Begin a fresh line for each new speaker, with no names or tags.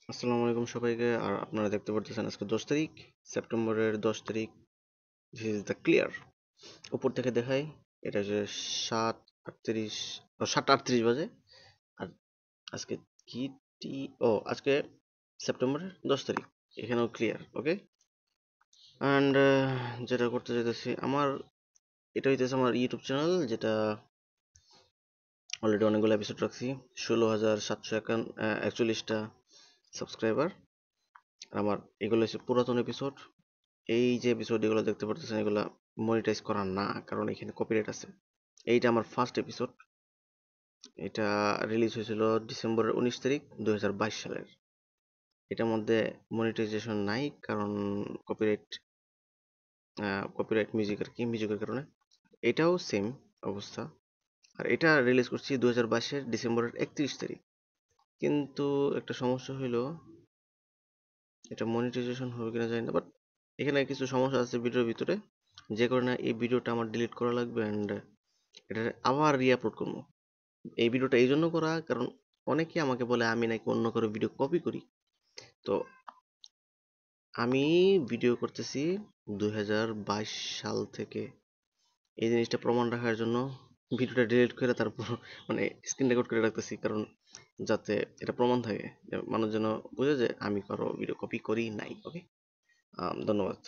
আসসালামু আলাইকুম সবাইকে। আর আপনারা দেখতে পারতেছেন আজকে 10 তারিখ, সেপ্টেম্বরের 10 তারিখ। This is the clear. উপর থেকে দেখাই, এটা হচ্ছে 7:38, 7:38 বাজে। আর আজকে কি আজকে সেপ্টেম্বরের 10 তারিখ, এখানেও ক্লিয়ার। ওকে। অ্যান্ড যেটা করতে চাইতেছি, এটা হইতেছে আমার ইউটিউব চ্যানেল, যেটা অলরেডি অনেকগুলো এপিসোড রাখছি। 16,741 সাবস্ক্রাইবার। আমার এগুলো হচ্ছে পুরাতন এপিসোড। এই যে এপিসোড এগুলো দেখতে পারতেছেন, এগুলা মনিটাইজ করা না, কারণ এখানে কপিরাইট আছে। এইটা আমার ফার্স্ট এপিসোড। এটা রিলিজ হয়েছিল ডিসেম্বরের 19 তারিখ 2022 সালের। এটার মধ্যে মনিটাইজেশন নাই, কারণ কপিরাইট কপিরাইট মিউজিকের কারণে। এটাও সেম অবস্থা। আর এটা রিলিজ করছি 2022-এর ডিসেম্বরের 31 তারিখ। কিন্তু একটা সমস্যা হইলো, এটা মনিটাইজেশন হবে কিনা জানি না, বাট এখানে কিছু সমস্যা আছে ভিডিওর ভিতরে, যে কারণে এই ভিডিওটা আমার ডিলিট করা লাগবে। অ্যান্ড এটা আবার রি-আপলোড করবো। এই ভিডিওটা এই জন্য করা, কারণ অনেকে আমাকে বলে আমি নাকি অন্য কারো ভিডিও কপি করি। তো আমি ভিডিও করতেছি 2022 সাল থেকে। এই জিনিসটা প্রমাণ রাখার জন্য ভিডিওটা ডিলিট করে তারপর মানে স্ক্রিন রেকর্ড করে রাখতেছি, কারণ যাতে এটা প্রমাণ থাকে, মানুষ যেন বুঝে যে আমি কারো ভিডিও কপি করি নাই। ওকে, ধন্যবাদ।